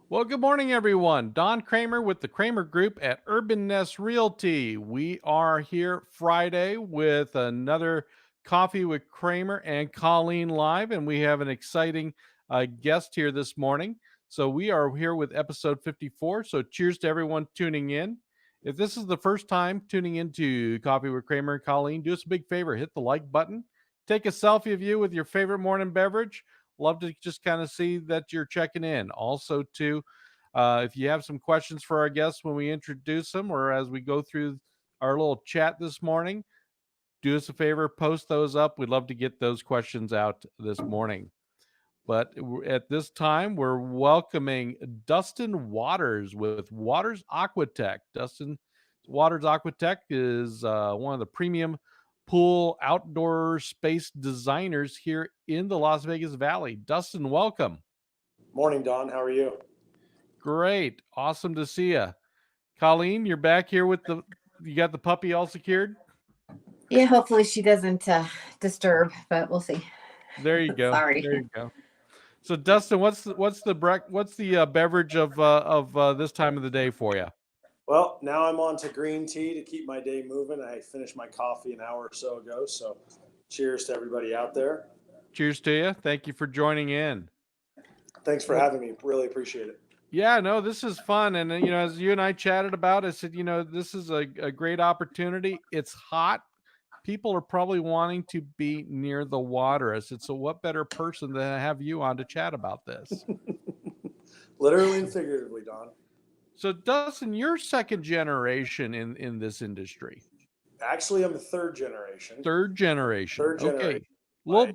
Well, good morning, everyone. Don Cramer with the Cramer Group at Urban Nest Realty. We are here Friday with another Coffee with Cramer and Colleen live, and we have an exciting guest here this morning. So we are here with episode 54. So cheers to everyone tuning in. If this is the first time tuning into Coffee with Cramer and Colleen, do us a big favor, hit the like button, take a selfie of you with your favorite morning beverage. Love to just kind of see that you're checking in. Also, too, if you have some questions for our guests when we introduce them or as we go through our little chat this morning, do us a favor, post those up. We'd love to get those questions out this morning. But at this time, we're welcoming Dustin Waters with Waters Aquatech. Dustin Waters Aquatech is one of the premium pool outdoor space designers here in the Las Vegas Valley. Dustin, welcome. Morning, Don. How are you? Great. Awesome to see you. Colleen, you're back here with you got the puppy all secured? Yeah, hopefully she doesn't disturb, but we'll see. There you go. Sorry. There you go. So Dustin, what's the beverage of this time of the day for you? Well, now I'm on to green tea to keep my day moving. I finished my coffee an hour or so ago. So cheers to everybody out there. Cheers to you. Thank you for joining in. Thanks for having me. Really appreciate it. Yeah, no, this is fun. And, as you and I chatted about, I said, this is a great opportunity. It's hot. People are probably wanting to be near the water. I said, so what better person to have you on to chat about this? Literally and figuratively, Don. So, Dustin, you're second generation in this industry. Actually, I'm the third generation. Third generation. Third generation. Okay. Well,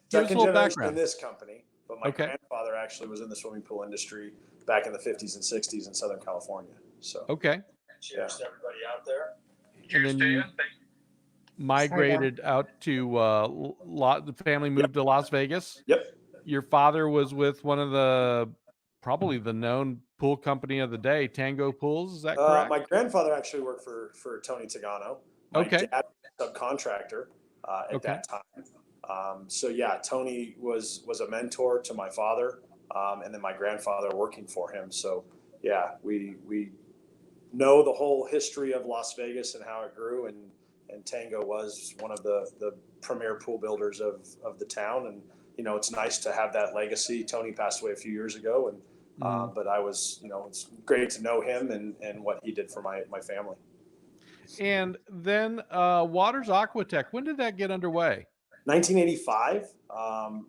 give us a little background. In this company, but my grandfather actually was in the swimming pool industry back in the 50s and 60s in Southern California. So, okay. Cheers to everybody out there. Cheers and then you migrated out to the family moved to Las Vegas. Yep. Your father was with one of probably the known pool company of the day, Tango Pools. Is that correct? My grandfather actually worked for Tony Tagano. My dad was a subcontractor at that time. So yeah, Tony was a mentor to my father, and then my grandfather working for him. So yeah, we know the whole history of Las Vegas and how it grew, and Tango was one of the premier pool builders of the town. And it's nice to have that legacy. Tony passed away a few years ago, and but I was, it's great to know him and what he did for my family. And then Waters Aquatech, when did that get underway? 1985.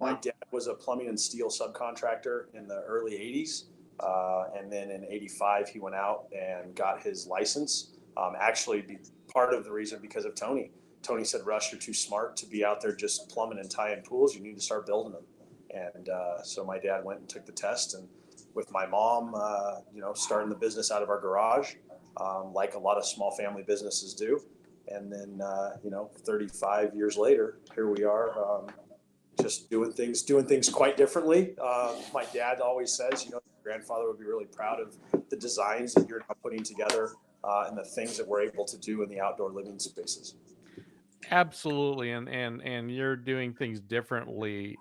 My dad was a plumbing and steel subcontractor in the early 80s. And then in 85, he went out and got his license. Actually, part of the reason because of Tony. Tony said, Russ, you're too smart to be out there just plumbing and tying pools. You need to start building them. And so my dad went and took the test. And with my mom, starting the business out of our garage, like a lot of small family businesses do. And then, 35 years later, here we are, just doing things quite differently. My dad always says, your grandfather would be really proud of the designs that you're now putting together and the things that we're able to do in the outdoor living spaces. Absolutely. And you're doing things differently.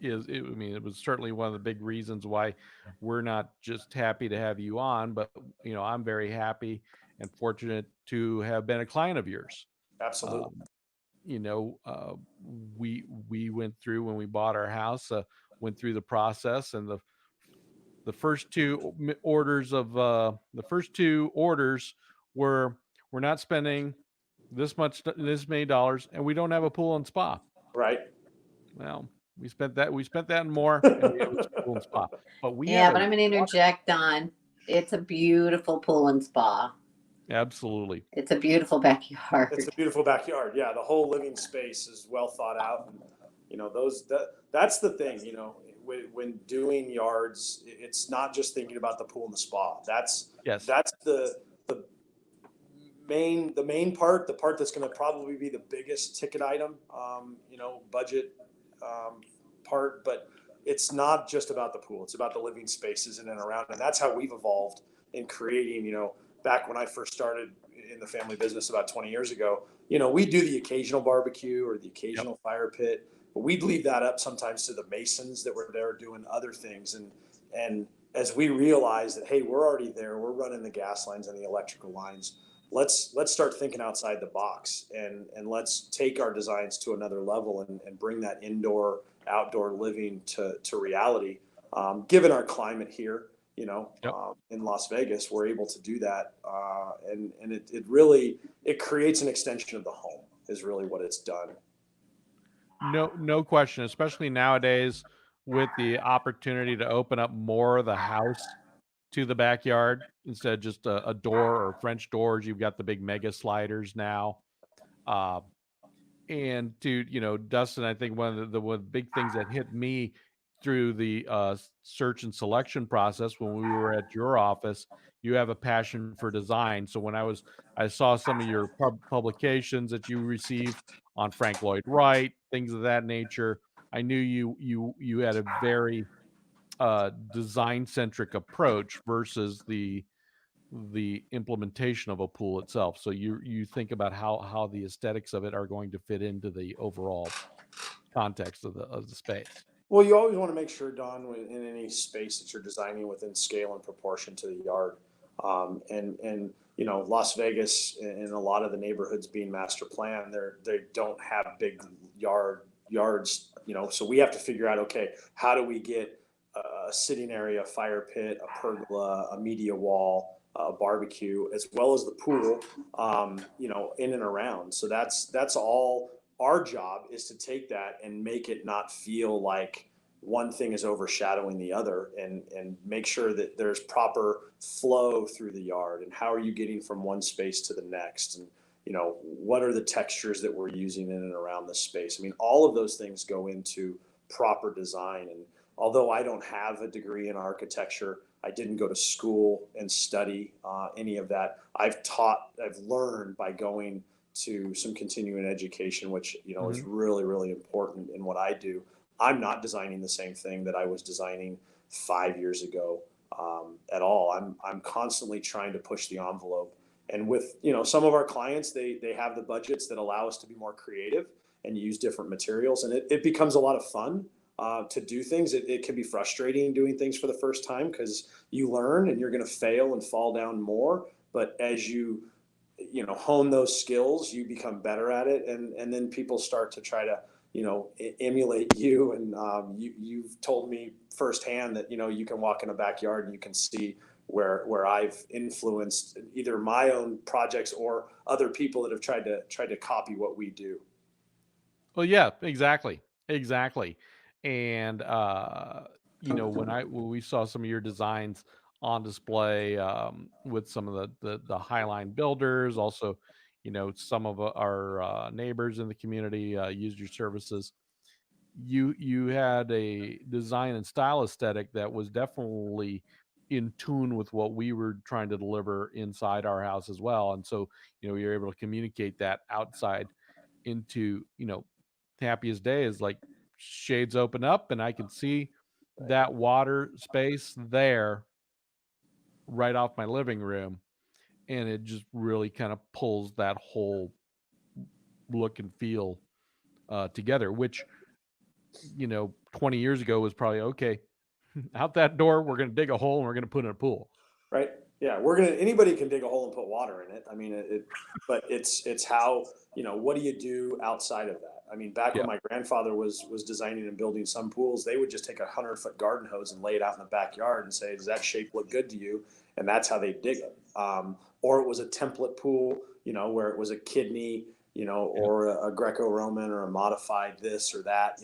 It was certainly one of the big reasons why we're not just happy to have you on, but I'm very happy and fortunate to have been a client of yours. Absolutely. We went through when we bought our house, went through the process, and the first two orders were, we're not spending this many dollars, and we don't have a pool and spa. Right. Well, we spent that and more, and we have a pool and spa. But I'm going to interject on. It's a beautiful pool and spa. Absolutely. It's a beautiful backyard. It's a beautiful backyard. Yeah, the whole living space is well thought out. And, that's the thing, when doing yards, it's not just thinking about the pool and the spa. That's the main part, the part that's going to probably be the biggest ticket item, budget part. But it's not just about the pool. It's about the living spaces in and around. And that's how we've evolved in creating, back when I first started in the family business about 20 years ago, we do the occasional barbecue or the occasional fire pit, but we'd leave that up sometimes to the masons that were there doing other things. And, and as we realize that, hey, we're already there, we're running the gas lines and the electrical lines. Let's start thinking outside the box, and let's take our designs to another level, and bring that indoor outdoor living to reality. Given our climate here, Yep. in Las Vegas, we're able to do that, and it really, it creates an extension of the home is really what it's done. No question, especially nowadays with the opportunity to open up more of the house to the backyard instead of just a door or French doors. You've got the big mega sliders now. Uh, and to, Dustin, I think one of the big things that hit me through the search and selection process when we were at your office, you have a passion for design. So when I saw some of your publications that you receive on Frank Lloyd Wright, things of that nature. I knew you had a very design centric approach versus the implementation of a pool itself. So you think about how the aesthetics of it are going to fit into the overall context of the space. Well, you always want to make sure, Don, in any space that you're designing within scale and proportion to the yard. And Las Vegas and a lot of the neighborhoods being master planned, they don't have big yards. So we have to figure out, okay, how do we get a sitting area, a fire pit, a pergola, a media wall, a barbecue, as well as the pool, in and around. So that's all. Our job is to take that and make it not feel like one thing is overshadowing the other, and make sure that there's proper flow through the yard, and how are you getting from one space to the next, and what are the textures that we're using in and around the space. I mean, all of those things go into proper design. And although I don't have a degree in architecture, I didn't go to school and study any of that. I've learned by going to some continuing education, which is really, really important in what I do. I'm not designing the same thing that I was designing 5 years ago at all. I'm constantly trying to push the envelope. And with some of our clients, they have the budgets that allow us to be more creative and use different materials, and it becomes a lot of fun to do things. It can be frustrating doing things for the first time, because you learn and you're going to fail and fall down more. But as you hone those skills, you become better at it, and then people start to try to emulate you. And you've told me firsthand that you can walk in a backyard and you can see where I've influenced either my own projects or other people that have tried to copy what we do. Well, yeah, exactly, exactly. And when we saw some of your designs on display with some of the Highline builders, also, some of our neighbors in the community used your services. You had a design and style aesthetic that was definitely in tune with what we were trying to deliver inside our house as well. And so, you're able to communicate that outside into, happiest day is like shades open up and I can see that water space there right off my living room. And it just really kind of pulls that whole look and feel together, which, 20 years ago was probably okay. Out that door, we're going to dig a hole and we're going to put in a pool. Right. Yeah, anybody can dig a hole and put water in it. I mean, but it's how, what do you do outside of that? I mean, back Yeah. when my grandfather was designing and building some pools, they would just take 100-foot garden hose and lay it out in the backyard and say, does that shape look good to you? And that's how they dig it. Or it was a template pool, where it was a kidney, or a Greco-Roman or a modified this or that.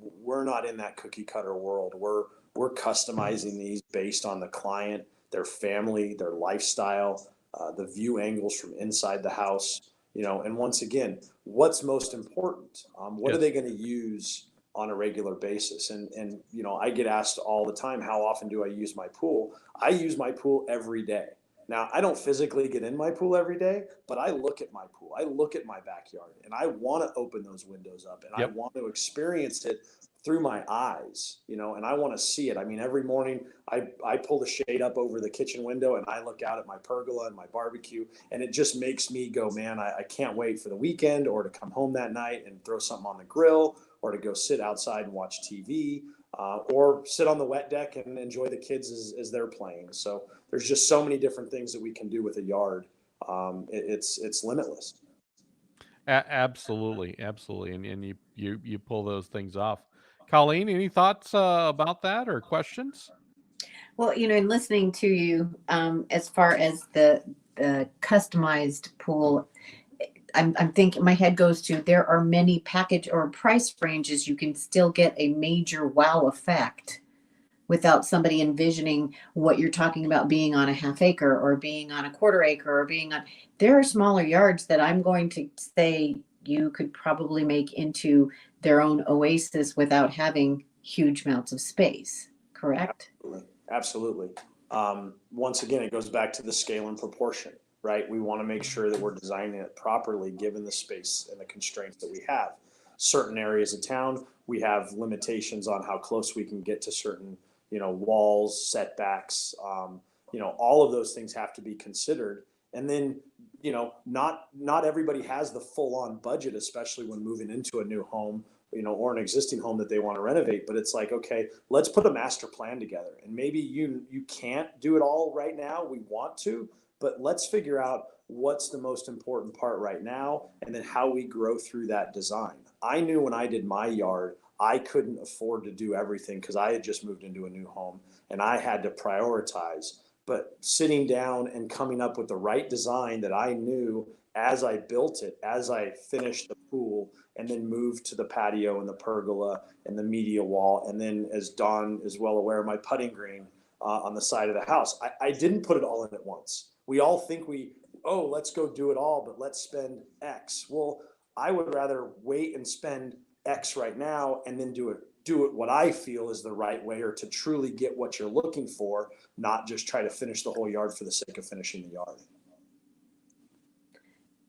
We're not in that cookie cutter world. We're customizing these based on the client, their family, their lifestyle, the view angles from inside the house, and once again, what's most important? What are they going to use on a regular basis? And I get asked all the time, how often do I use my pool? I use my pool every day. Now, I don't physically get in my pool every day, but I look at my pool. I look at my backyard, and I want to open those windows up, and I want to experience it through my eyes, and I want to see it. I mean, every morning I pull the shade up over the kitchen window and I look out at my pergola and my barbecue, and it just makes me go, man, I can't wait for the weekend, or to come home that night and throw something on the grill, or to go sit outside and watch TV. or sit on the wet deck and enjoy the kids as they're playing. So there's just so many different things that we can do with a yard. It's limitless. Absolutely, absolutely, and you pull those things off. Colleen, any thoughts about that or questions? Well, in listening to you, as far as the customized pool, I'm thinking, my head goes to, there are many package or price ranges you can still get a major wow effect without somebody envisioning what you're talking about being on a half acre or being on a quarter acre or being on. There are smaller yards that I'm going to say you could probably make into their own oasis without having huge amounts of space. Correct? Absolutely. Once again, it goes back to the scale and proportion, right? We want to make sure that we're designing it properly given the space and the constraints that we have. Certain areas of town, we have limitations on how close we can get to certain, walls, setbacks. All of those things have to be considered. And then, not everybody has the full on budget, especially when moving into a new home, or an existing home that they want to renovate. But it's like, okay, let's put a master plan together. And maybe you can't do it all right now. We want to, but let's figure out what's the most important part right now, and then how we grow through that design. I knew when I did my yard, I couldn't afford to do everything because I had just moved into a new home and I had to prioritize. But sitting down and coming up with the right design that I knew as I built it, as I finished the pool, and then moved to the patio and the pergola and the media wall. And then, as Don is well aware, my putting green on the side of the house. I didn't put it all in at once. We all think let's go do it all, but let's spend X. Well, I would rather wait and spend X right now and then do it what I feel is the right way, or to truly get what you're looking for, not just try to finish the whole yard for the sake of finishing the yard.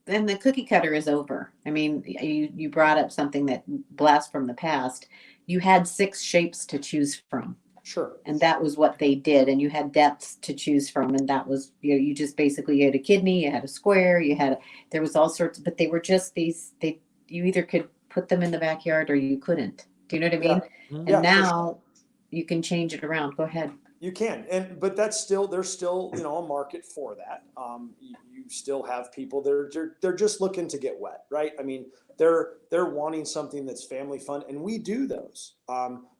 Then the cookie cutter is over. I mean, you brought up something that blast from the past. You had 6 shapes to choose from. Sure. And that was what they did. And you had depths to choose from. And that was, you just basically, you had a kidney, you had a square, there was all sorts, but they were just you either could put them in the backyard or you couldn't. Do you know what I mean? Yeah. And Yeah, now you can change it around. Go ahead. You can, but there's still a market for that. You still have people they're just looking to get wet, right? I mean, they're wanting something that's family fun, and we do those.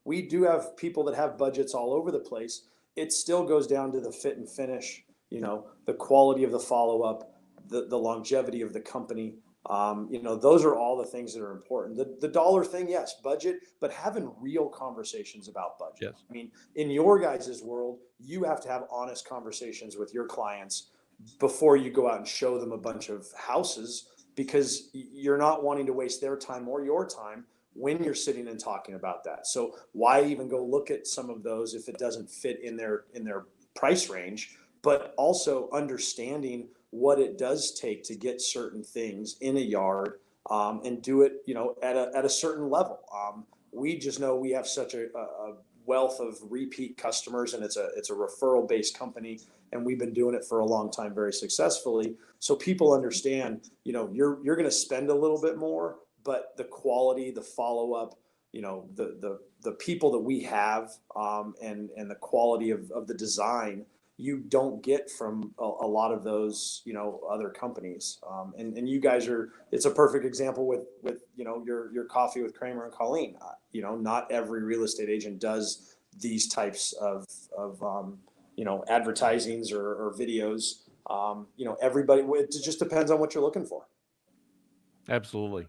We do have people that have budgets all over the place. It still goes down to the fit and finish, the quality of the follow up, the longevity of the company. Those are all the things that are important. The dollar thing, yes, budget, but having real conversations about budget. Yes. I mean, in your guys' world, you have to have honest conversations with your clients before you go out and show them a bunch of houses, because you're not wanting to waste their time or your time when you're sitting and talking about that. So why even go look at some of those if it doesn't fit in their price range? But also understanding what it does take to get certain things in a yard, and do it, at a certain level. We just know we have such a wealth of repeat customers, and it's a referral based company, and we've been doing it for a long time very successfully. So people understand, you're going to spend a little bit more, but the quality, the follow up, the people that we have, and the quality of the design, you don't get from a lot of those, other companies. And you guys it's a perfect example with your coffee with Cramer and Colleen. Not every real estate agent does these types of advertisings or videos. Everybody, it just depends on what you're looking for. Absolutely.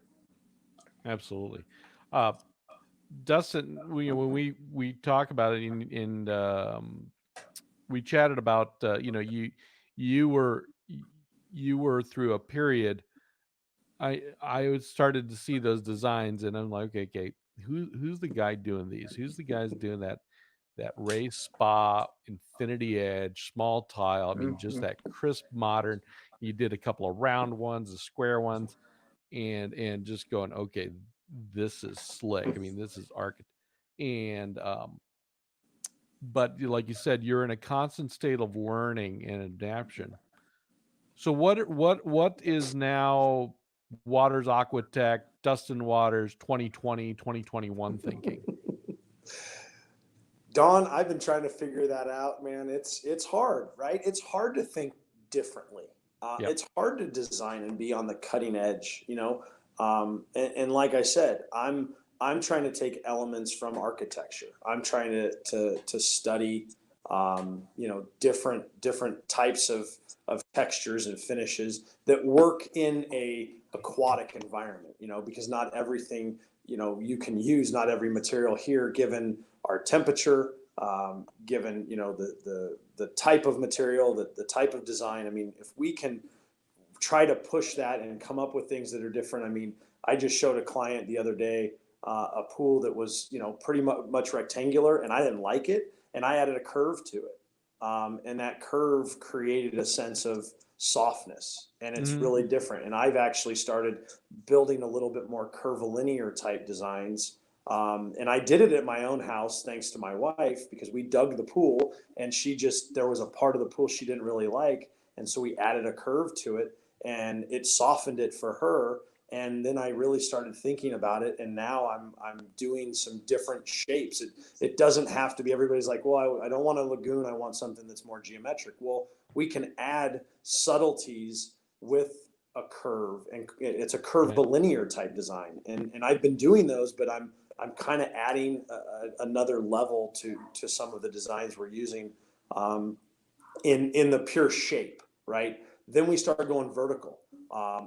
Dustin, when we talk about it we chatted about, you were through a period. I started to see those designs, and I'm like, okay, who's the guy doing these? Who's the guys doing that race spa, infinity edge, small tile? I mean, just that crisp modern. You did a couple of round ones, the square ones, and just going, okay, this is slick. I mean, this is architect. And but like you said, you're in a constant state of learning and adaptation. So what is now Waters Aquatech, Dustin Waters 2020, 2021 thinking? Don, I've been trying to figure that out, man. It's hard, right? It's hard to think differently. Yep. It's hard to design and be on the cutting edge, you know. And like I said, I'm trying to take elements from architecture. I'm trying to study, you know, different types of textures and finishes that work in a aquatic environment, you know, because not everything, you know, you can use, not every material here, given our temperature, given, you know, the type of material, the type of design. I mean, if we can try to push that and come up with things that are different. I mean, I just showed a client the other day a pool that was, you know, pretty much rectangular, and I didn't like it, and I added a curve to it, and that curve created a sense of softness, and it's Mhm. really different. And I've actually started building a little bit more curvilinear type designs. And I did it at my own house thanks to my wife, because we dug the pool and there was a part of the pool she didn't really like. And so we added a curve to it, and it softened it for her. And then I really started thinking about it, and now I'm doing some different shapes. It doesn't have to be, everybody's like, well, I don't want a lagoon, I want something that's more geometric. Well, we can add subtleties with a curve, and it's a Right. curvilinear type design. And I've been doing those, but I'm kind of adding another level to some of the designs we're using, um, in the pure shape, right? Then we start going vertical.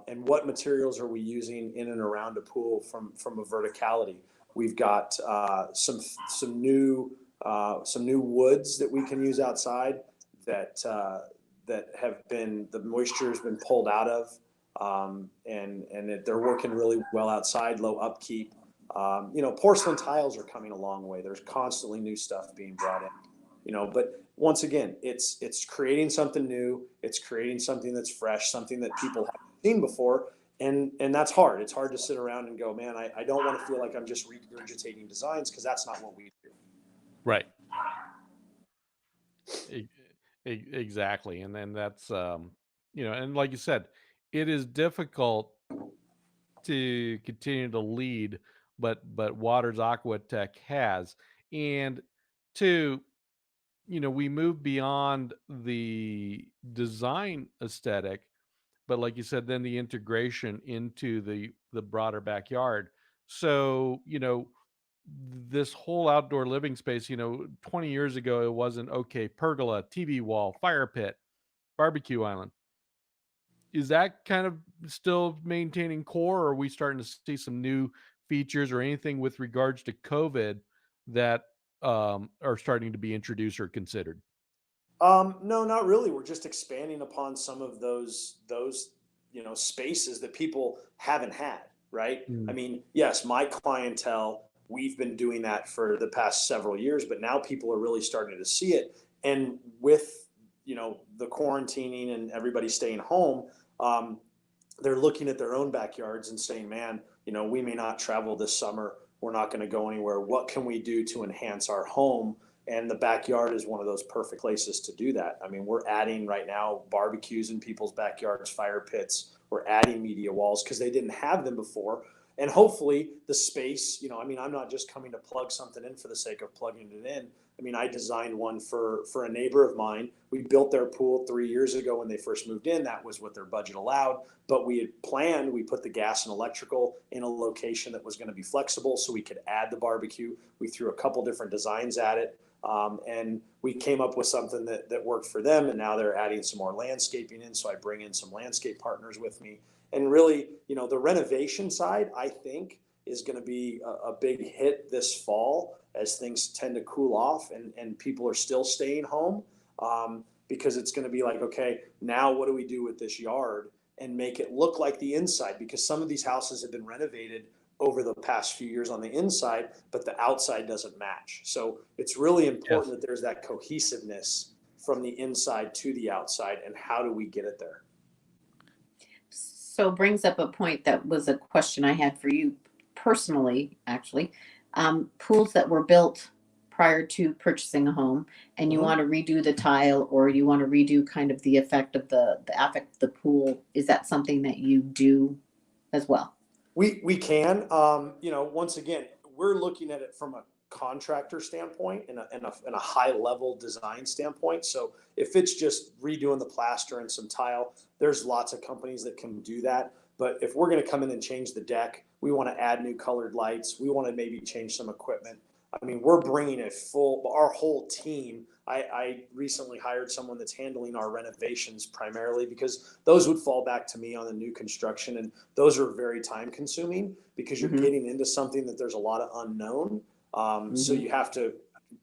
And what materials are we using in and around a pool from a verticality? We've got some new woods that we can use outside, that have been, the moisture has been pulled out of, and they're working really well outside, low upkeep. You know, porcelain tiles are coming a long way. There's constantly new stuff being brought in, you know. But once again, it's creating something new. It's creating something that's fresh, something that people haven't seen before. And that's hard. It's hard to sit around and go, man, I don't want to feel like I'm just regurgitating designs, because that's not what we do. Right. E- exactly. And then that's, you know, and like you said, it is difficult to continue to lead, but Waters Aquatech has. And to, you know, we move beyond the design aesthetic, but like you said, then the integration into the broader backyard. So, you know, this whole outdoor living space, you know, 20 years ago it wasn't okay, pergola, TV wall, fire pit, barbecue island. Is that kind of still maintaining core, or are we starting to see some new features or anything with regards to COVID that are starting to be introduced or considered? No, not really. We're just expanding upon some of those, you know, spaces that people haven't had, right? I Mm. mean, yes, my clientele, we've been doing that for the past several years, but now people are really starting to see it. And with, you know, the quarantining and everybody staying home, um, they're looking at their own backyards and saying, man, you know, we may not travel this summer. We're not going to go anywhere. What can we do to enhance our home? And the backyard is one of those perfect places to do that. I mean, we're adding right now barbecues in people's backyards, fire pits. We're adding media walls because they didn't have them before. And hopefully the space, you know, I mean, I'm not just coming to plug something in for the sake of plugging it in. I mean, I designed one for a neighbor of mine. We built their pool 3 years ago when they first moved in. That was what their budget allowed. But we had planned, we put the gas and electrical in a location that was going to be flexible so we could add the barbecue. We threw a couple different designs at it. And we came up with something that worked for them. And now they're adding some more landscaping in. So I bring in some landscape partners with me. And really, you know, the renovation side, I think, is going to be a big hit this fall as things tend to cool off, and people are still staying home, because it's going to be like, okay, now what do we do with this yard and make it look like the inside? Because some of these houses have been renovated over the past few years on the inside, but the outside doesn't match. So it's really Yes. important that there's that cohesiveness from the inside to the outside. And how do we get it there? So brings up a point that was a question I had for you personally, actually. Pools that were built prior to purchasing a home, and you Mhm. want to redo the tile, or you want to redo kind of the effect of the affect of the pool. Is that something that you do as well? We can, you know, once again, we're looking at it from contractor standpoint and a high level design standpoint. So if it's just redoing the plaster and some tile, there's lots of companies that can do that. But if we're going to come in and change the deck, we want to add new colored lights. We want to maybe change some equipment. I mean, we're bringing our whole team. I recently hired someone that's handling our renovations primarily, because those would fall back to me on the new construction. And those are very time consuming, because you're getting into something that there's a lot of unknown. So you have to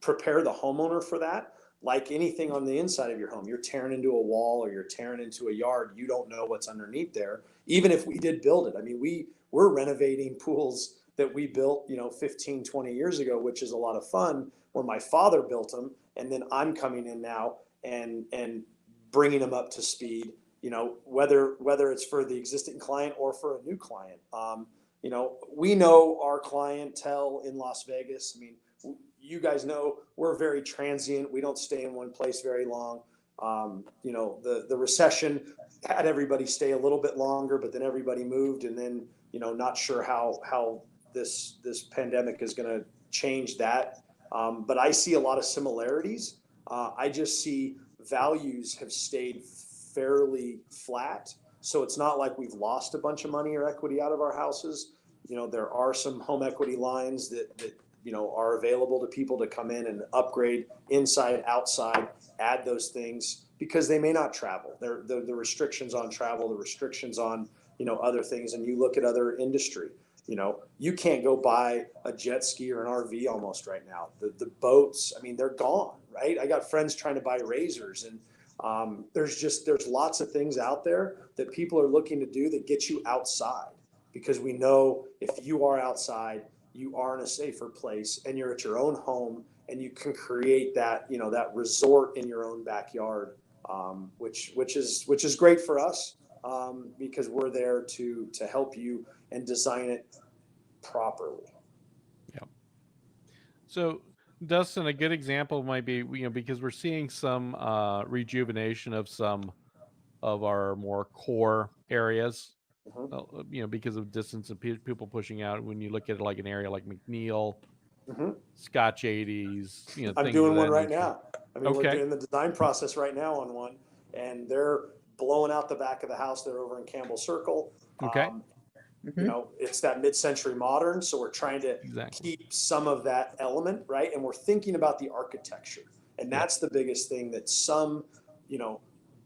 prepare the homeowner for that. Like anything on the inside of your home, you're tearing into a wall or you're tearing into a yard. You don't know what's underneath there. Even if we did build it. I mean, we're renovating pools that we built, 15, 20 years ago, which is a lot of fun, where my father built them. And then I'm coming in now and bringing them up to speed, whether it's for the existing client or for a new client. We know our clientele in Las Vegas. I mean, you guys know we're very transient. We don't stay in one place very long. The recession had everybody stay a little bit longer, but then everybody moved, and then, not sure how this pandemic is going to change that. But I see a lot of similarities. I just see values have stayed fairly flat. So it's not like we've lost a bunch of money or equity out of our houses. There are some home equity lines that are available to people to come in and upgrade inside, outside, add those things, because they may not travel. The restrictions on travel, the restrictions on, other things. And you look at other industry, you can't go buy a jet ski or an RV almost right now. The boats, I mean, they're gone, right? I got friends trying to buy razors, and there's lots of things out there that people are looking to do that get you outside, because we know if you are outside, you are in a safer place, and you're at your own home, and you can create that, that resort in your own backyard, which is great for us, because we're there to help you and design it properly. Yeah. So, Dustin, a good example might be, because we're seeing some rejuvenation of some of our more core areas, because of distance and people pushing out. When you look at it like an area like McNeil, Scotch 80s, I'm things doing of one that right nature. now. I mean, we're doing the design process right now on one, and they're blowing out the back of the house. They're over in Campbell Circle. Okay. It's that mid-century modern, so we're trying to keep some of that element, right? And we're thinking about the architecture, and that's the biggest thing that some,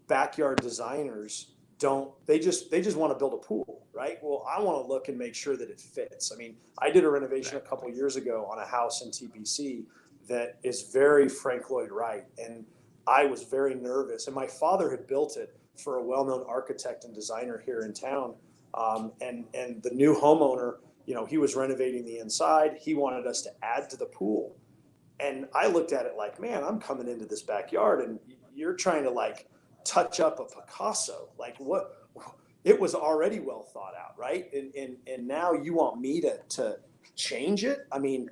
backyard designers don't. They just want to build a pool, right? Well, I want to look and make sure that it fits. I mean, I did a renovation a couple of years ago on a house in TPC that is very Frank Lloyd Wright, and I was very nervous. And my father had built it for a well-known architect and designer here in town. And the new homeowner, he was renovating the inside. He wanted us to add to the pool. And I looked at it like, man, I'm coming into this backyard and you're trying to touch up a Picasso. Like, what? It was already well thought out, right? And now you want me to change it? I mean,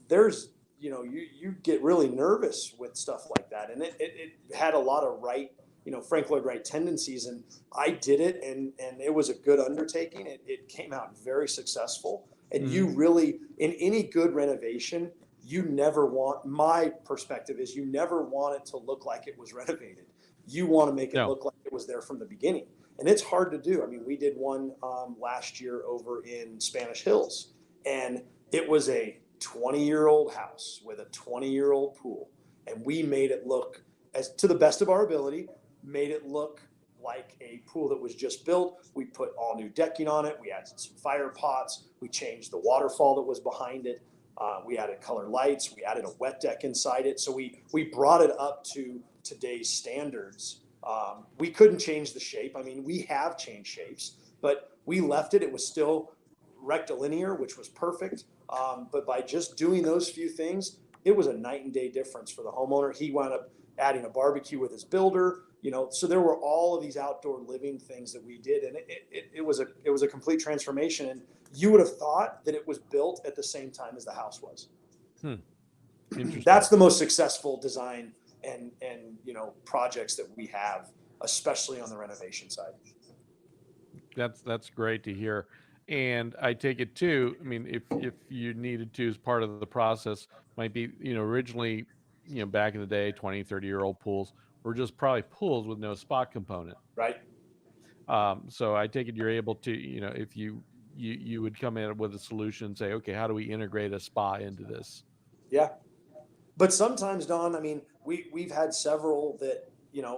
there's, you get really nervous with stuff like that. And it had a lot of Frank Lloyd Wright tendencies, and I did it, and it was a good undertaking. It came out very successful. And you really, in any good renovation, my perspective is you never want it to look like it was renovated. You want to make it look like it was there from the beginning. And it's hard to do. I mean, we did one last year over in Spanish Hills, and it was a 20-year-old house with a 20-year-old pool. And we made it look, as to the best of our ability, made it look like a pool that was just built. We put all new decking on it. We added some fire pots. We changed the waterfall that was behind it. We added color lights. We added a wet deck inside it. So we brought it up to today's standards. We couldn't change the shape. I mean, we have changed shapes, but we left it. It was still rectilinear, which was perfect. But by just doing those few things, it was a night and day difference for the homeowner. He wound up adding a barbecue with his builder, so there were all of these outdoor living things that we did. And it was a complete transformation. And you would have thought that it was built at the same time as the house was. Interesting. That's the most successful design and projects that we have, especially on the renovation side. That's great to hear. And I take it too. I mean, if you needed to, as part of the process, might be, originally, back in the day, 20, 30-year-old pools were just probably pools with no spa component. Right. So I take it you're able to, if you would come in with a solution and say, okay, how do we integrate a spa into this? Yeah. But sometimes, Don, I mean, we've had several that,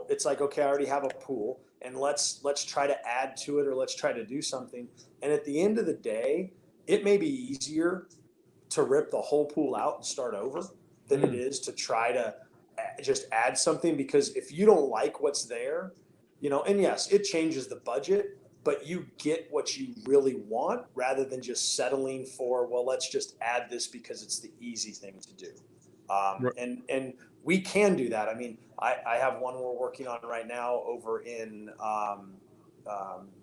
it's like, okay, I already have a pool, and let's try to add to it, or let's try to do something. And at the end of the day, it may be easier to rip the whole pool out and start over than it is to try to just add something, because if you don't like what's there, and yes, it changes the budget, but you get what you really want rather than just settling for, well, let's just add this because it's the easy thing to do. Right. And we can do that. I mean, I have one we're working on right now over in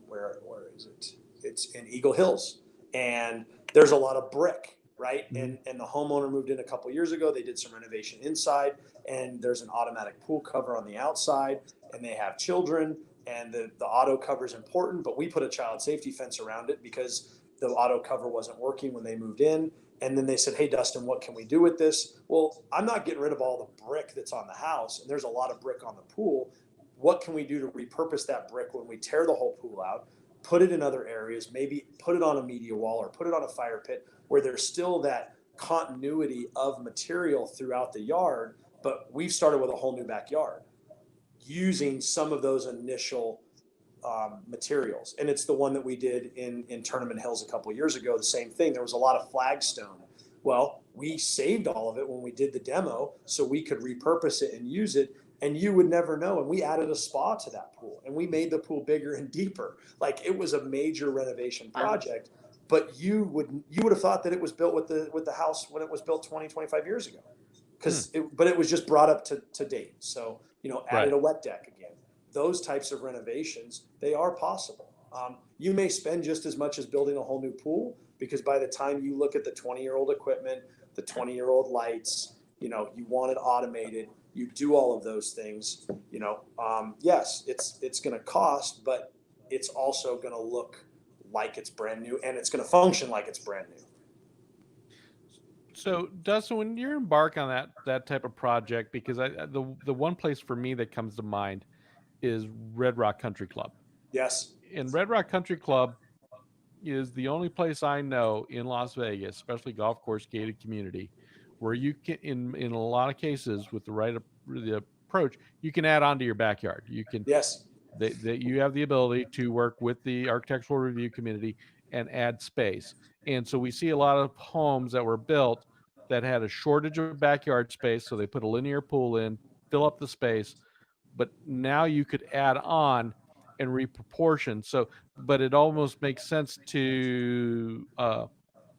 where is it? It's in Eagle Hills, and there's a lot of brick, right? And the homeowner moved in a couple years ago. They did some renovation inside, and there's an automatic pool cover on the outside, and they have children, and the auto cover is important, but we put a child safety fence around it because the auto cover wasn't working when they moved in. And then they said, hey, Dustin, what can we do with this? Well, I'm not getting rid of all the brick that's on the house, and there's a lot of brick on the pool. What can we do to repurpose that brick when we tear the whole pool out, put it in other areas, maybe put it on a media wall or put it on a fire pit where there's still that continuity of material throughout the yard, but we've started with a whole new backyard using some of those initial materials. And it's the one that we did in Tournament Hills a couple of years ago. The same thing. There was a lot of flagstone. Well, we saved all of it when we did the demo so we could repurpose it and use it. And you would never know. And we added a spa to that pool, and we made the pool bigger and deeper. Like, it was a major renovation project. But you would have thought that it was built with the house when it was built 20, 25 years ago. But it was just brought up to date. So, added a wet deck again. Those types of renovations, they are possible. You may spend just as much as building a whole new pool, because by the time you look at the 20-year-old equipment, the 20-year-old lights, you want it automated, you do all of those things, yes, it's going to cost, but it's also going to look like it's brand new, and it's going to function like it's brand new. So, Dustin, when you embark on that type of project, because the one place for me that comes to mind is Red Rock Country Club. Yes. And Red Rock Country Club is the only place I know in Las Vegas, especially golf course gated community, where you can, in a lot of cases, with the approach, you can add on to your backyard. You can, yes, that you have the ability to work with the architectural review community and add space. And so we see a lot of homes that were built that had a shortage of backyard space, so they put a linear pool in, fill up the space, but now you could add on and reproportion. So, but it almost makes sense to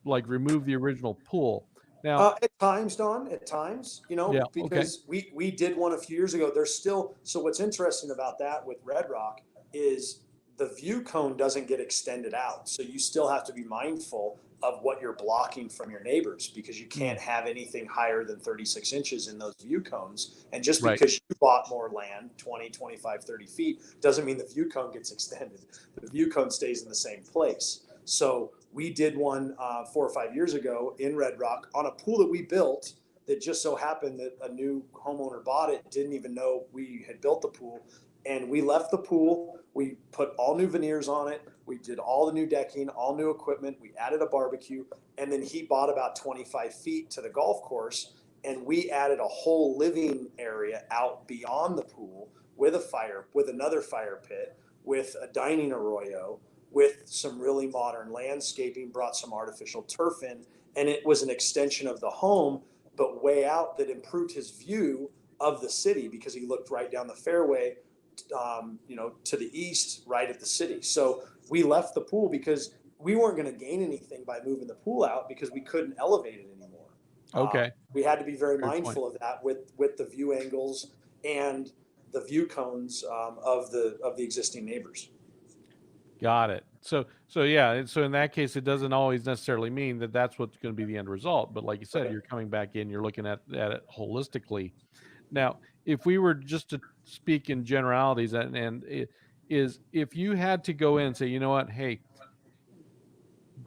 like remove the original pool. Now, at times, Don, at times, yeah, okay, because we did one a few years ago. There's still, so what's interesting about that with Red Rock is the view cone doesn't get extended out. So you still have to be mindful of what you're blocking from your neighbors, because you can't have anything higher than 36 inches in those view cones. And just right. because you bought more land, 20, 25, 30 feet, doesn't mean the view cone gets extended. The view cone stays in the same place. So we did one 4 or 5 years ago in Red Rock on a pool that we built, that just so happened that a new homeowner bought it, didn't even know we had built the pool. And we left the pool, we put all new veneers on it, we did all the new decking, all new equipment, we added a barbecue, and then he bought about 25 feet to the golf course, and we added a whole living area out beyond the pool with another fire pit, with a dining arroyo, with some really modern landscaping, brought some artificial turf in, and it was an extension of the home, but way out, that improved his view of the city, because he looked right down the fairway, to the east, right at the city. So we left the pool because we weren't going to gain anything by moving the pool out, because we couldn't elevate it anymore. Okay. We had to be very Good mindful point. of that with the view angles and the view cones of the existing neighbors. Got it. So yeah. So in that case, it doesn't always necessarily mean that that's what's going to be the end result. But like you said, Right. you're coming back in, you're looking at it holistically. Now, if we were just to speak in generalities, and it is, if you had to go in and say, you know what, hey,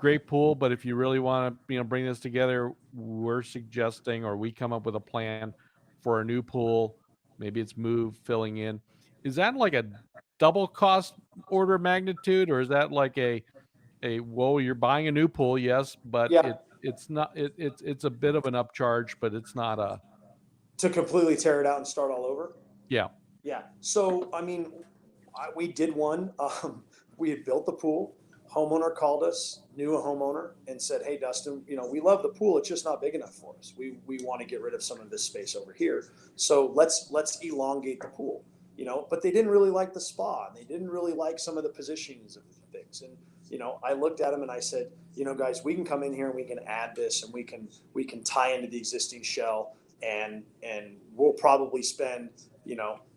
great pool, but if you really want to, bring this together, we're suggesting, or we come up with a plan for a new pool. Maybe it's move, filling in. Is that like a double cost order of magnitude, or is that like whoa, you're buying a new pool, yes, but Yeah. it's not, it's a bit of an upcharge, but it's not a, To completely tear it out and start all over. yeah, Yeah. So, I mean, we did one. We had built the pool. Homeowner called us, knew a homeowner, and said, "Hey, Dustin, we love the pool. It's just not big enough for us. We want to get rid of some of this space over here. So let's elongate the pool." But they didn't really like the spa, and they didn't really like some of the positionings of things. And I looked at them and I said, guys, we can come in here and we can add this, and we can tie into the existing shell, and we'll probably spend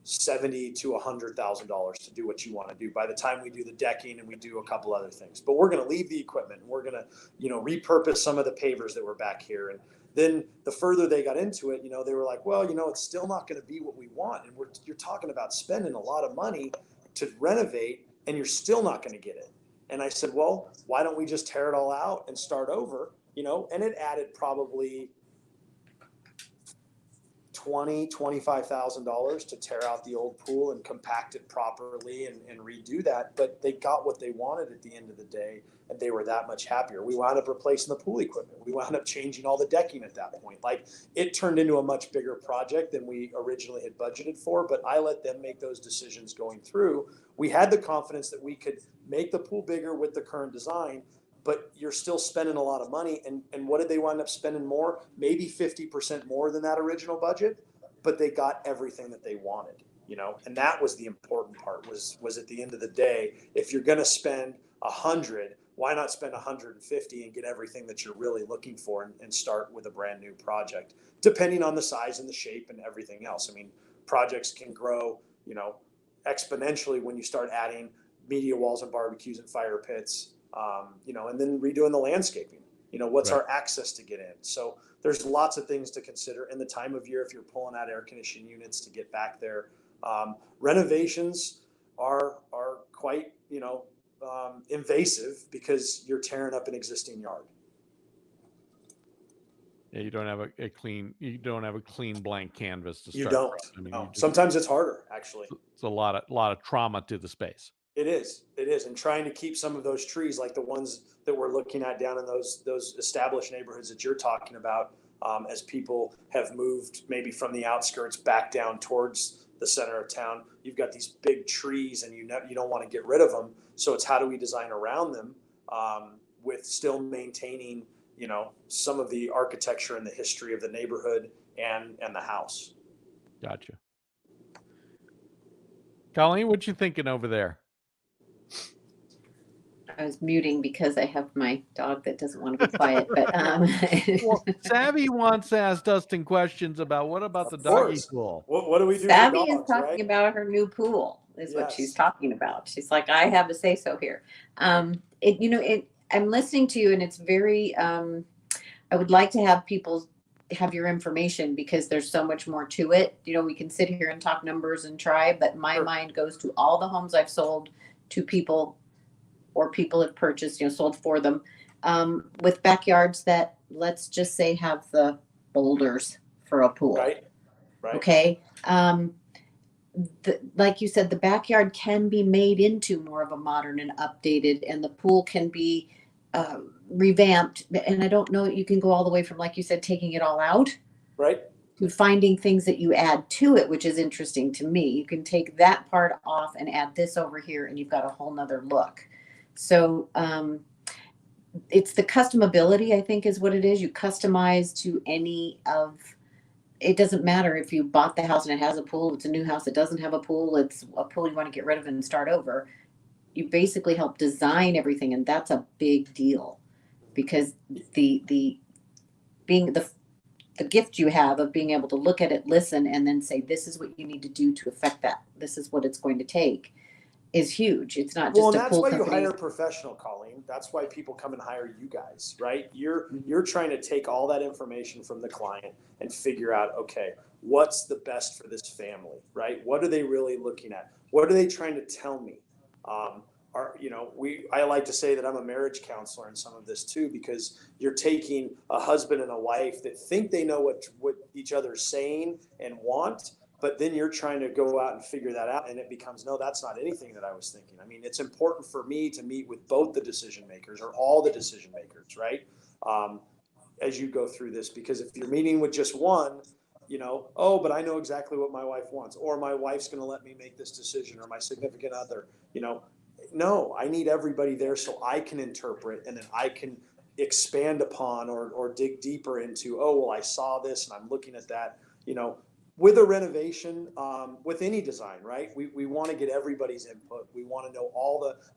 $70,000 to $100,000 to do what you want to do by the time we do the decking and we do a couple other things. But we're going to leave the equipment, and we're going to repurpose some of the pavers that were back here. And then the further they got into it, they were like, well, it's still not going to be what we want, and you're talking about spending a lot of money to renovate, and you're still not going to get it. And I said, well, why don't we just tear it all out and start over? And it added probably $25,000 to tear out the old pool and compact it properly and redo that. But they got what they wanted at the end of the day, and they were that much happier. We wound up replacing the pool equipment. We wound up changing all the decking at that point. Like, it turned into a much bigger project than we originally had budgeted for, but I let them make those decisions going through. We had the confidence that we could make the pool bigger with the current design, but you're still spending a lot of money. And what did they wind up spending more? Maybe 50% more than that original budget, but they got everything that they wanted, and that was the important part, was at the end of the day, if you're going to spend 100, why not spend 150 and get everything that you're really looking for, and start with a brand new project, depending on the size and the shape and everything else. I mean, projects can grow, exponentially when you start adding media walls and barbecues and fire pits, and then redoing the landscaping. What's Right. our access to get in? So there's lots of things to consider. And the time of year, if you're pulling out air conditioning units to get back there, renovations are quite invasive, because you're tearing up an existing yard. Yeah, you don't have a clean blank canvas to You start don't. from. I mean, No. Sometimes it's harder, actually. it's a lot of trauma to the space. It is. And trying to keep some of those trees, like the ones that we're looking at down in those established neighborhoods that you're talking about, as people have moved maybe from the outskirts back down towards the center of town, you've got these big trees, and you don't want to get rid of them. So it's, how do we design around them, with still maintaining, some of the architecture and the history of the neighborhood and the house. Gotcha. Colleen, what you thinking over there? I was muting because I have my dog that doesn't want to be quiet, but Well, Savvy wants to ask Dustin questions about, what about the Of doggy course. pool? What do we do Savvy for is dogs, talking right? about her new pool, is what she's Yes. talking about. She's like, I have a say so here. I'm listening to you, and it's very, I would like to have people have your information, because there's so much more to it. We can sit here and talk numbers and try, but my Sure. mind goes to all the homes I've sold to people, or people have purchased, sold for them, with backyards that, let's just say, have the boulders for a pool. Right. Okay. Like you said, the backyard can be made into more of a modern and updated, and the pool can be revamped. And I don't know, you can go all the way from, like you said, taking it all out, Right. to finding things that you add to it, which is interesting to me. You can take that part off and add this over here, and you've got a whole nother look. So it's the customability, I think, is what it is. You customize to any of, it doesn't matter if you bought the house and it has a pool, it's a new house that doesn't have a pool, it's a pool you want to get rid of and start over. You basically help design everything, and that's a big deal, because the being the gift you have of being able to look at it, listen, and then say, this is what you need to do to affect that, this is what it's going to take, is huge. It's not Well, just and a that's pool why you company. hire a professional, Colleen. That's why people come and hire you guys, right? You're trying to take all that information from the client and figure out, okay, what's the best for this family, right? What are they really looking at? What are they trying to tell me? I like to say that I'm a marriage counselor in some of this too, because you're taking a husband and a wife that think they know what each other's saying and want, but then you're trying to go out and figure that out, and it becomes, no, that's not anything that I was thinking. I mean, it's important for me to meet with both the decision makers or all the decision makers, right? As you go through this, because if you're meeting with just one, oh, but I know exactly what my wife wants, or my wife's going to let me make this decision, or my significant other, no, I need everybody there so I can interpret, and then I can expand upon or dig deeper into, oh, well, I saw this and I'm looking at that, with a renovation, with any design, right? We want to get everybody's input. We want to know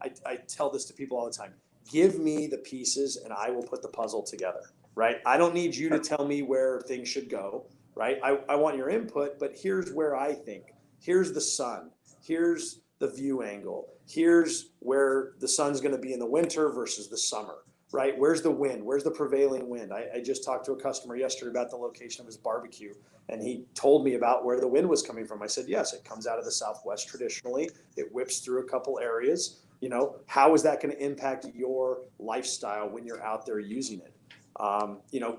I tell this to people all the time, give me the pieces and I will put the puzzle together, right? I don't need you to tell me where things should go, right? I want your input, but here's where I think. Here's the sun. Here's the view angle. Here's where the sun's going to be in the winter versus the summer, right? Where's the wind? Where's the prevailing wind? I just talked to a customer yesterday about the location of his barbecue, and he told me about where the wind was coming from. I said, yes, it comes out of the Southwest traditionally. It whips through a couple areas. How is that going to impact your lifestyle when you're out there using it?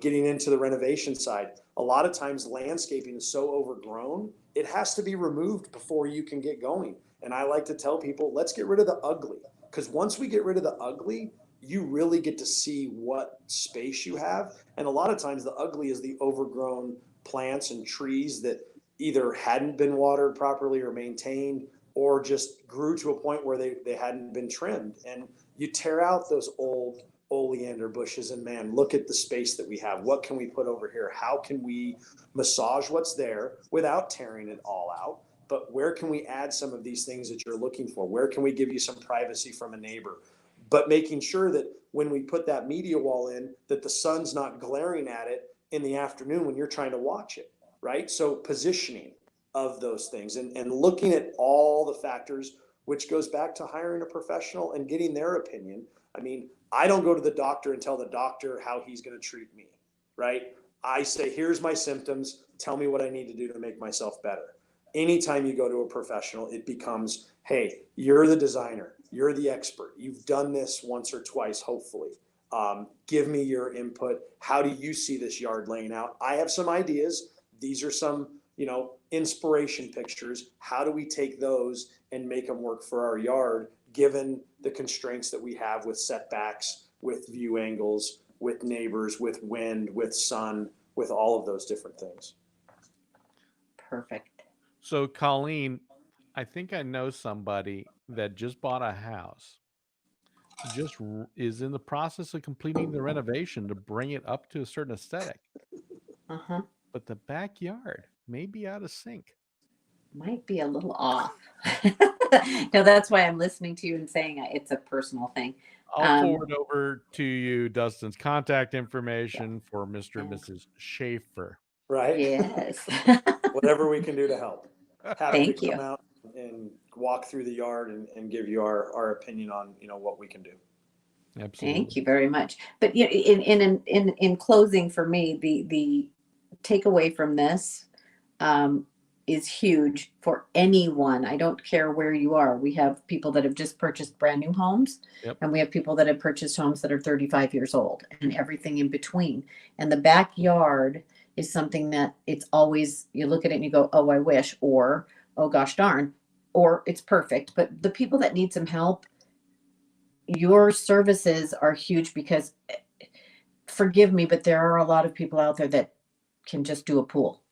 Getting into the renovation side, a lot of times landscaping is so overgrown, it has to be removed before you can get going. And I like to tell people, let's get rid of the ugly, because once we get rid of the ugly, you really get to see what space you have. And a lot of times the ugly is the overgrown plants and trees that either hadn't been watered properly or maintained, or just grew to a point where they hadn't been trimmed. And you tear out those old oleander bushes, and man, look at the space that we have. What can we put over here? How can we massage what's there without tearing it all out? But where can we add some of these things that you're looking for? Where can we give you some privacy from a neighbor? But making sure that when we put that media wall in, that the sun's not glaring at it in the afternoon when you're trying to watch it, right? So positioning of those things and looking at all the factors, which goes back to hiring a professional and getting their opinion. I mean, I don't go to the doctor and tell the doctor how he's going to treat me, right? I say, here's my symptoms. Tell me what I need to do to make myself better. Anytime you go to a professional, it becomes, hey, you're the designer. You're the expert. You've done this once or twice, hopefully. Give me your input. How do you see this yard laying out? I have some ideas. These are some, inspiration pictures. How do we take those and make them work for our yard, given the constraints that we have with setbacks, with view angles, with neighbors, with wind, with sun, with all of those different things. Perfect. So, Colleen, I think I know somebody that just bought a house, is in the process of completing the renovation to bring it up to a certain aesthetic, Uh-huh. but the backyard may be out of sync. Might be a little off. No, that's why I'm listening to you and saying it's a personal thing. I'll forward over to you Dustin's contact information for Mr. and Mrs. Schaefer. Right? Yes. Whatever we can do to help. Happy Thank to you. come out and walk through the yard and give you our opinion on, what we can do. Absolutely. Thank you very much. But in closing, for me, the takeaway from this is huge for anyone. I don't care where you are. We have people that have just purchased brand new homes, Yep. and we have people that have purchased homes that are 35 years old, and everything in between. And the backyard is something that it's always, you look at it and you go, oh, I wish, or oh gosh darn, or it's perfect. But the people that need some help, your services are huge, because forgive me, but there are a lot of people out there that can just do a pool.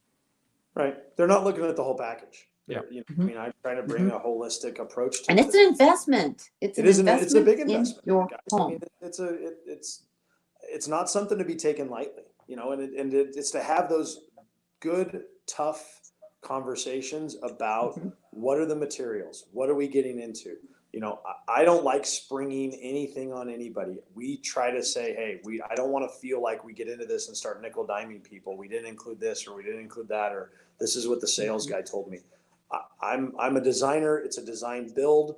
Right. They're not looking at the whole package. Yeah. I'm trying to bring a holistic approach to And it. it's an investment. It's It's a big in investment. your guys. home. I mean, it's not something to be taken lightly, and it's to have those good, tough conversations about what are the materials, what are we getting into. I don't like springing anything on anybody. We try to say, hey, I don't want to feel like we get into this and start nickel diming people. We didn't include this, or we didn't include that, or this is what the sales guy told me. I'm a designer. It's a design build.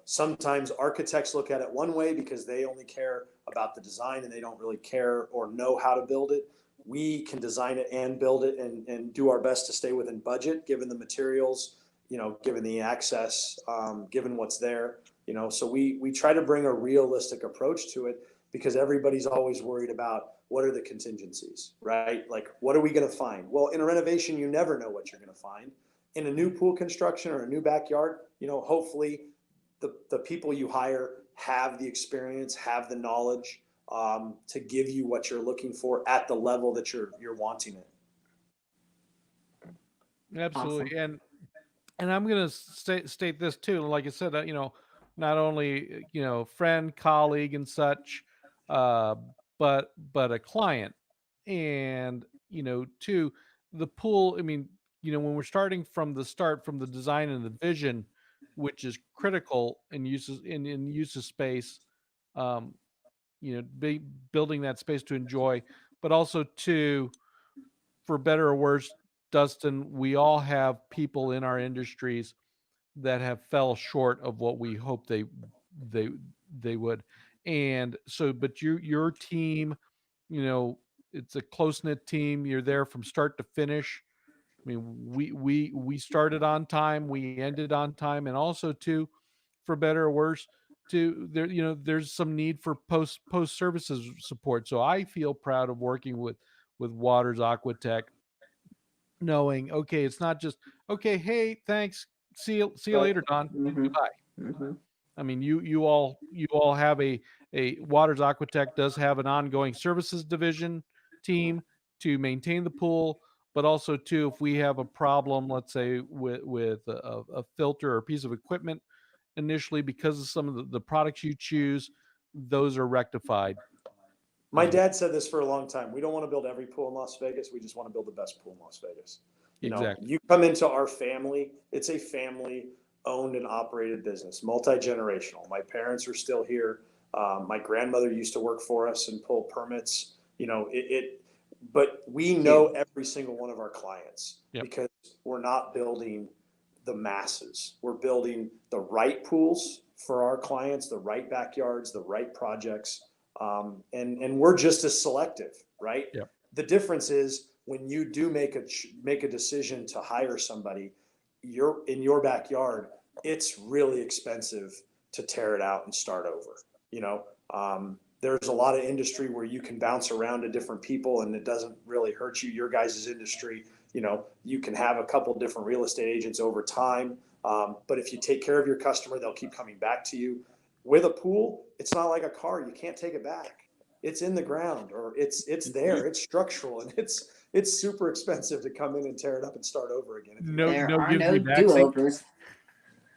Sometimes architects look at it one way because they only care about the design and they don't really care or know how to build it. We can design it and build it and do our best to stay within budget, given the materials given the access, given what's there, so we try to bring a realistic approach to it, because everybody's always worried about what are the contingencies, right? Like, what are we going to find? Well, in a renovation, you never know what you're going to find. In a new pool construction or a new backyard, hopefully the people you hire have the experience, have the knowledge, to give you what you're looking for at the level that you're wanting it. Absolutely. Awesome. And I'm going to state this too. Like I said, not only, friend, colleague and such, uh, but a client. And, too, the pool, I mean, when we're starting from the start, from the design and the vision, which is critical in uses in use of space, um, building that space to enjoy, but also to, for better or worse, Dustin, we all have people in our industries that have fell short of what we hope they they would. And so, but your team, you know, it's a close knit team. You're there from start to finish. I mean, we started on time, we ended on time, and also too, for better or worse, to there, there's some need for post services support. So I feel proud of working with Waters Aquatech, knowing, okay, it's not just, okay, hey, thanks, see you Right. later, Don, Mm-hmm. goodbye. Mm-hmm. I mean, you all have a Waters Aquatech does have an ongoing services division team to maintain the pool, but also too, if we have a problem, let's say with a filter or a piece of equipment initially, because of some of the products you choose, those are rectified My as well. dad said this for a long time. We don't want to build every pool in Las Vegas. We just want to build the best pool in Las Vegas. Exactly. You come into our family, it's a family owned and operated business, multi-generational. My parents are still here. My grandmother used to work for us and pull permits. But we know every single one of our clients, Yep. because we're not building the masses. We're building the right pools for our clients, the right backyards, the right projects. And we're just as selective, right? Yep. The difference is, when you do make a decision to hire somebody, you're in your backyard, it's really expensive to tear it out and start over. There's a lot of industry where you can bounce around to different people and it doesn't really hurt you. Your guys' industry, you can have a couple different real estate agents over time. But if you take care of your customer, they'll keep coming back to you. With a pool, it's not like a car. You can't take it back. It's in the ground, or it's there. It's structural, and it's super expensive to come in and tear it up and start over again. If you No, There no are gives no me back. do-overs.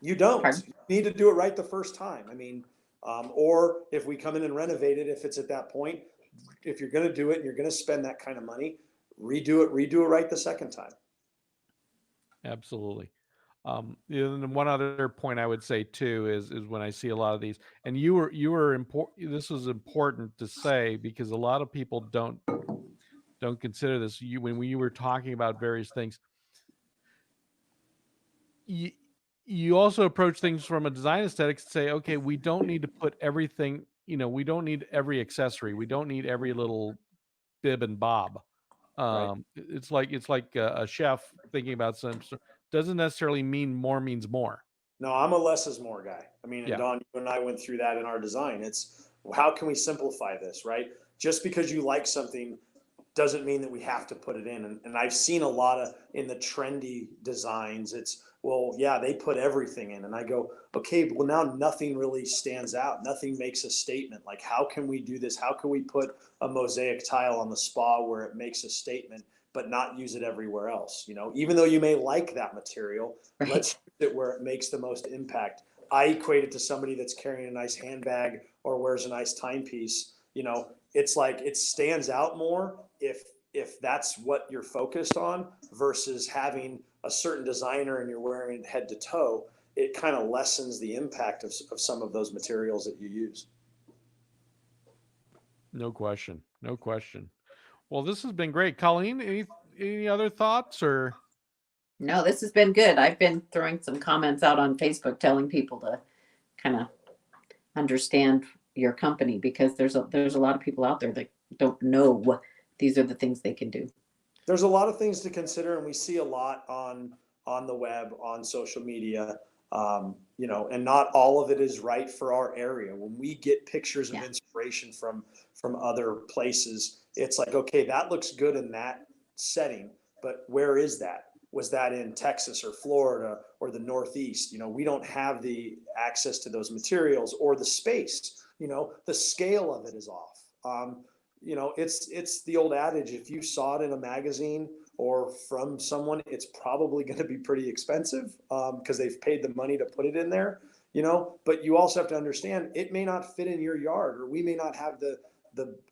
You don't. Pardon? You need to do it right the first time. I mean, or if we come in and renovate it, if it's at that point, if you're going to do it and you're going to spend that kind of money, redo it right the second time. Absolutely. And one other point I would say too is when I see a lot of these, and you were important. This was important to say, because a lot of people don't consider this. When we were talking about various things, you you also approach things from a design aesthetics to say, okay, we don't need to put everything. We don't need every accessory. We don't need every little bib and bob. Right. It's like a chef thinking about doesn't necessarily mean more means more. No, I'm a less is more guy. I mean, and Yeah. Don, you and I went through that in our design. It's, how can we simplify this, right? Just because you like something doesn't mean that we have to put it in. And I've seen a lot of, in the trendy designs, it's, well, yeah, they put everything in. And I go, okay, well, now nothing really stands out. Nothing makes a statement. Like, how can we do this? How can we put a mosaic tile on the spa where it makes a statement, but not use it everywhere else? Even though you may like that material, Right. let's use it where it makes the most impact. I equate it to somebody that's carrying a nice handbag or wears a nice timepiece. It's like, it stands out more if that's what you're focused on, versus having a certain designer and you're wearing it head to toe. It kind of lessens the impact of some of those materials that you use. No question. No question. Well, this has been great. Colleen, any other thoughts or? No, this has been good. I've been throwing some comments out on Facebook telling people to kind of understand your company, because there's a lot of people out there that don't know these are the things they can do. There's a lot of things to consider, and we see a lot on on the web, on social media, you know, and not all of it is right for our area. When we get pictures of inspiration from other places, it's like, okay, that looks good in that setting, but where is that? Was that in Texas or Florida or the Northeast? You know, we don't have the access to those materials or the space. You know, the scale of it is off. You know, it's the old adage: if you saw it in a magazine or from someone, it's probably going to be pretty expensive because they've paid the money to put it in there. You know, but you also have to understand it may not fit in your yard, or we may not have the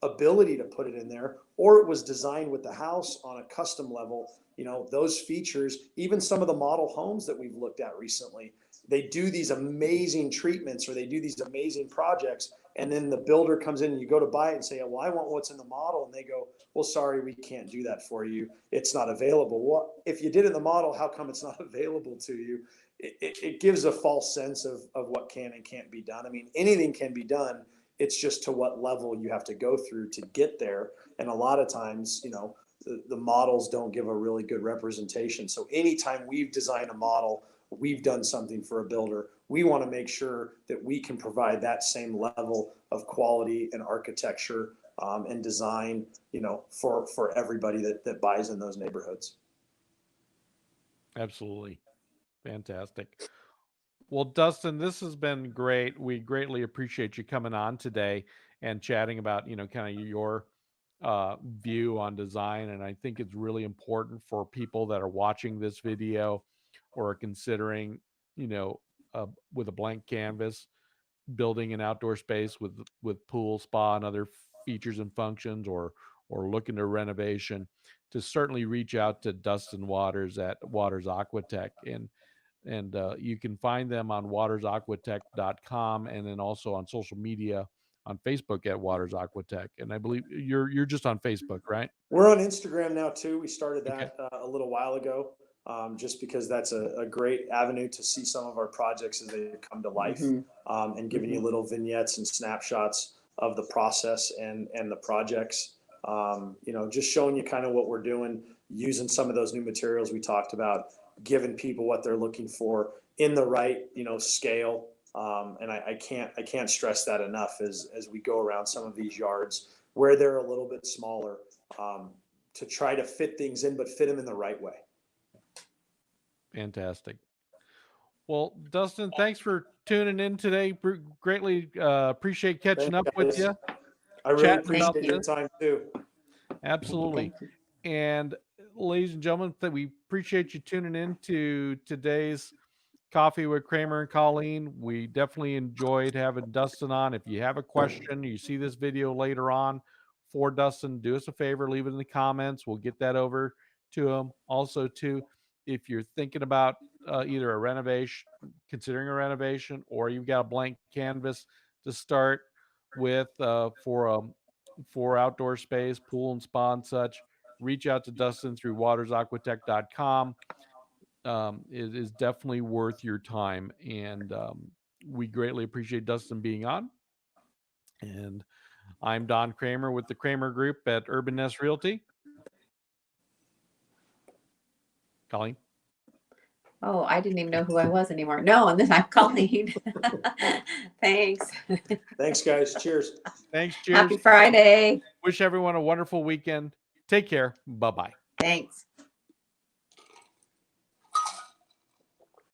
ability to put it in there, or it was designed with the house on a custom level. You know, those features, even some of the model homes that we've looked at recently, they do these amazing treatments or they do these amazing projects. And then the builder comes in and you go to buy it and say, oh, well, I want what's in the model. And they go, well, sorry, we can't do that for you. It's not available. Well, if you did in the model, how come it's not available to you? It gives a false sense of what can and can't be done. I mean, anything can be done. It's just to what level you have to go through to get there. And a lot of times, you know, the models don't give a really good representation. So anytime we've designed a model, we've done something for a builder, we want to make sure that we can provide that same level of quality and architecture and design, you know, for everybody that buys in those neighborhoods. Absolutely. Fantastic. Well, Dustin, this has been great. We greatly appreciate you coming on today and chatting about, you know, kind of your view on design. And I think it's really important for people that are watching this video or are considering, you know, with a blank canvas, building an outdoor space with pool, spa, and other features and functions, or looking to renovation, to certainly reach out to Dustin Waters at Waters Aquatech. And you can find them on watersaquatech.com, and then also on social media on Facebook at Waters Aquatech. And I believe you're just on Facebook, right? We're on Instagram now too. We started Okay. that a little while ago, just because that's a great avenue to see some of our projects as they come to life, and giving you little vignettes and snapshots of the process and the projects. You know, just showing you kind of what we're doing, using some of those new materials we talked about, giving people what they're looking for in the right, you know, scale. And I can't stress that enough as we go around some of these yards where they're a little bit smaller, to try to fit things in, but fit them in the right way. Fantastic. Well, Dustin, thanks for tuning in today. Greatly appreciate catching Thanks, up with guys. you. I really Chatting appreciate about your this. time too. Absolutely. Thank you. And ladies and gentlemen, we appreciate you tuning in to today's Coffee with Cramer and Colleen. We definitely enjoyed having Dustin on. If you have a question, you see this video later on for Dustin, do us a favor, leave it in the comments. We'll get that over to him. Also, too, if you're thinking about either a renovation, considering a renovation, or you've got a blank canvas to start with for outdoor space, pool and spa and such, reach out to Dustin through watersaquatech.com. It is definitely worth your time, and we greatly appreciate Dustin being on. And I'm Don Cramer with the Cramer Group at Urban Nest Realty. Colleen. Oh, I didn't even know who I was anymore. No, and then I'm Colleen. Thanks. Thanks, guys. Cheers. Thanks. Cheers. Happy Friday. Wish everyone a wonderful weekend. Take care. Bye-bye. Thanks.